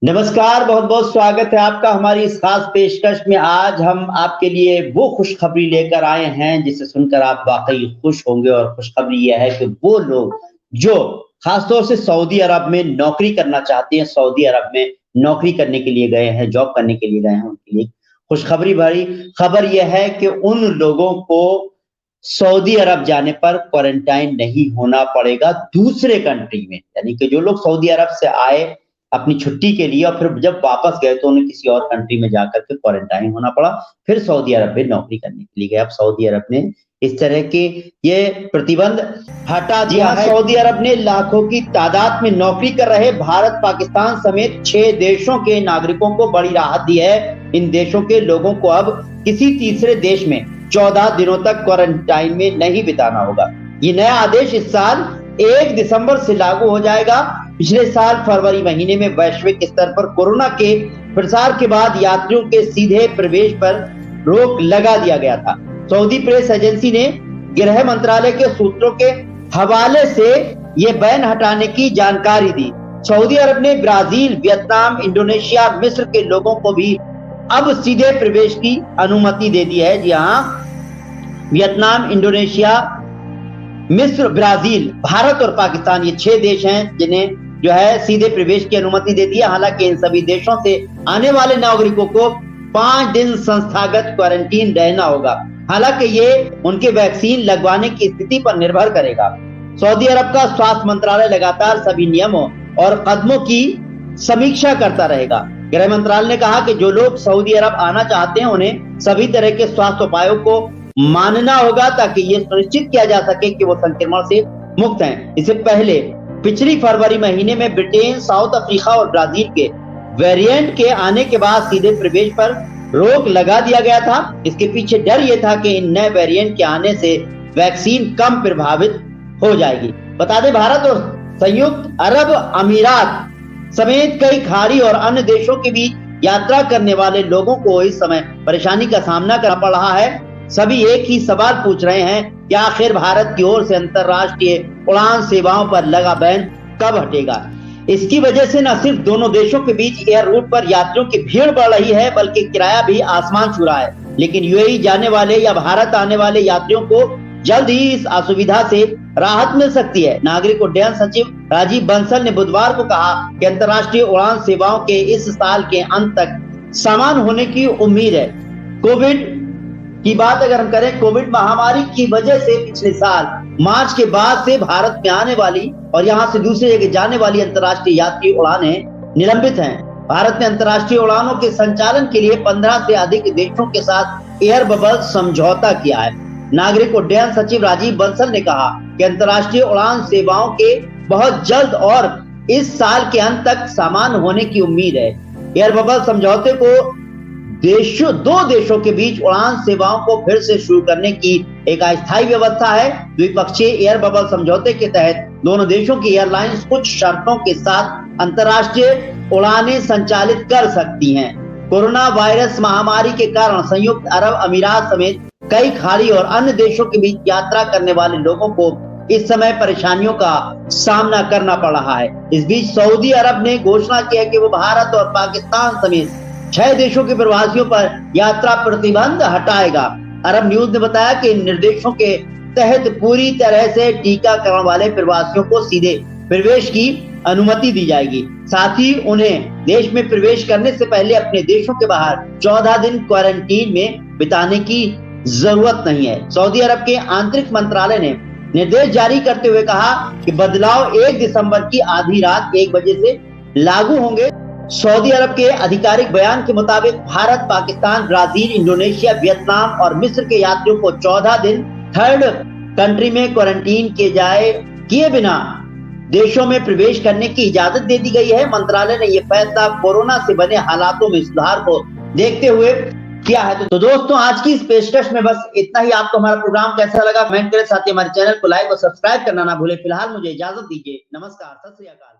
नमस्कार, बहुत बहुत स्वागत है आपका हमारी इस खास पेशकश में। आज हम आपके लिए वो खुशखबरी लेकर आए हैं जिसे सुनकर आप वाकई खुश होंगे। और खुशखबरी यह है कि वो लोग जो खासतौर से सऊदी अरब में नौकरी करना चाहते हैं, सऊदी अरब में नौकरी करने के लिए गए हैं, जॉब करने के लिए गए हैं, उनके लिए खुशखबरी भरी खबर यह है कि उन लोगों को सऊदी अरब जाने पर क्वारंटाइन नहीं होना पड़ेगा दूसरे कंट्री में। यानी कि जो लोग सऊदी अरब से आए अपनी छुट्टी के लिए और फिर जब वापस गए तो उन्हें किसी और कंट्री में जाकर के क्वारंटाइन होना पड़ा, फिर सऊदी अरब में नौकरी करने के लिए गए। अब सऊदी अरब ने इस तरह के ये प्रतिबंध हटा दिया है। सऊदी अरब ने लाखों की तादाद में नौकरी कर रहे भारत, पाकिस्तान समेत 6 देशों के नागरिकों को बड़ी राहत दी है। इन देशों के लोगों को अब किसी तीसरे देश में 14 दिनों तक क्वारंटाइन में नहीं बिताना होगा। ये नया आदेश इस साल 1 दिसंबर से लागू हो जाएगा। पिछले साल फरवरी महीने में वैश्विक स्तर पर कोरोना के प्रसार के बाद यात्रियों के सीधे प्रवेश पर रोक लगा दिया गया था। सऊदी प्रेस एजेंसी ने गृह मंत्रालय के सूत्रों के हवाले से ये बैन हटाने की जानकारी दी। सऊदी अरब ने ब्राजील, वियतनाम, इंडोनेशिया, मिस्र के लोगों को भी अब सीधे प्रवेश की अनुमति दे दी है। जी हाँ, वियतनाम, इंडोनेशिया, मिस्र, ब्राजील, भारत और पाकिस्तान, ये 6 देश हैं जिन्हें जो है सीधे प्रवेश की अनुमति दे दी है। हालांकि इन सभी देशों से आने वाले नागरिकों को 5 दिन संस्थागत क्वारंटीन रहना होगा। हालांकि ये उनके वैक्सीन लगवाने की स्थिति पर निर्भर करेगा। सऊदी अरब का स्वास्थ्य मंत्रालय लगातार सभी नियमों और कदमों की समीक्षा करता रहेगा। गृह मंत्रालय ने कहा कि जो लोग सऊदी अरब आना चाहते हैं उन्हें सभी तरह के स्वास्थ्य उपायों को मानना होगा ताकि ये सुनिश्चित किया जा सके कि वो संक्रमण से मुक्त हैं। इससे पहले पिछली फरवरी महीने में ब्रिटेन, साउथ अफ्रीका और ब्राजील के वेरिएंट के आने के बाद सीधे प्रवेश पर रोक लगा दिया गया था। इसके पीछे डर ये था कि इन नए वेरिएंट के आने से वैक्सीन कम प्रभावित हो जाएगी। बता दें, भारत और संयुक्त अरब अमीरात समेत कई खाड़ी और अन्य देशों के बीच यात्रा करने वाले लोगों को इस समय परेशानी का सामना करना पड़ रहा है। सभी एक ही सवाल पूछ रहे हैं कि आखिर भारत की ओर से अंतर्राष्ट्रीय उड़ान सेवाओं पर लगा बैन कब हटेगा। इसकी वजह से न सिर्फ दोनों देशों के बीच एयर रूट पर यात्रियों की भीड़ बढ़ रही है बल्कि किराया भी आसमान छू रहा है। लेकिन यूएई जाने वाले या भारत आने वाले यात्रियों को जल्द ही इस असुविधा से राहत मिल सकती है। नागरिक उड्डयन सचिव राजीव बंसल ने बुधवार को कहा कि अंतर्राष्ट्रीय उड़ान सेवाओं के इस साल के अंत तक समान होने की उम्मीद है। कोविड की बात अगर हम करें, कोविड महामारी की वजह से पिछले साल मार्च के बाद से भारत में आने वाली और यहां से दूसरी जगह जाने वाली अंतर्राष्ट्रीय यात्री उड़ानें निलंबित हैं। भारत ने अंतर्राष्ट्रीय उड़ानों के संचालन के लिए 15 से अधिक देशों के साथ एयर बबल समझौता किया है। नागरिक उड्डयन सचिव राजीव बंसल ने कहा कि अंतर्राष्ट्रीय उड़ान सेवाओं के बहुत जल्द और इस साल के अंत तक समान होने की उम्मीद है। एयर बबल समझौते को दो देशों के बीच उड़ान सेवाओं को फिर से शुरू करने की एक अस्थायी व्यवस्था है। द्विपक्षीय एयर बबल समझौते के तहत दोनों देशों की एयरलाइंस कुछ शर्तों के साथ अंतर्राष्ट्रीय उड़ानें संचालित कर सकती हैं। कोरोना वायरस महामारी के कारण संयुक्त अरब अमीरात समेत कई खाड़ी और अन्य देशों के बीच यात्रा करने वाले लोगों को इस समय परेशानियों का सामना करना पड़ रहा है। इस बीच सऊदी अरब ने घोषणा की है कि वो भारत और पाकिस्तान समेत 6 देशों के प्रवासियों पर यात्रा प्रतिबंध हटाएगा। अरब न्यूज ने बताया कि इन निर्देशों के तहत पूरी तरह से टीकाकरण वाले प्रवासियों को सीधे प्रवेश की अनुमति दी जाएगी। साथ ही उन्हें देश में प्रवेश करने से पहले अपने देशों के बाहर 14 दिन क्वारंटीन में बिताने की जरूरत नहीं है। सऊदी अरब के आंतरिक मंत्रालय ने निर्देश जारी करते हुए कहा कि बदलाव 1 दिसंबर की आधी रात 1 बजे से लागू होंगे। सऊदी अरब के आधिकारिक बयान के मुताबिक Bharat, Pakistan, Brazil, Indonesia, Vietnam और मिस्र के यात्रियों को 14 दिन थर्ड कंट्री में क्वारंटीन किए बिना देशों में प्रवेश करने की इजाजत दे दी गई है। मंत्रालय ने यह फैसला कोरोना से बने हालातों में सुधार को देखते हुए किया है। तो दोस्तों, आज की इस पेशकश में बस इतना ही। आपको हमारा प्रोग्राम कैसा लगा कमेंट करें, साथ ही हमारे चैनल को लाइक और सब्सक्राइब करना ना भूलें। फिलहाल मुझे इजाजत दीजिए। नमस्कार, सत श्री अकाल।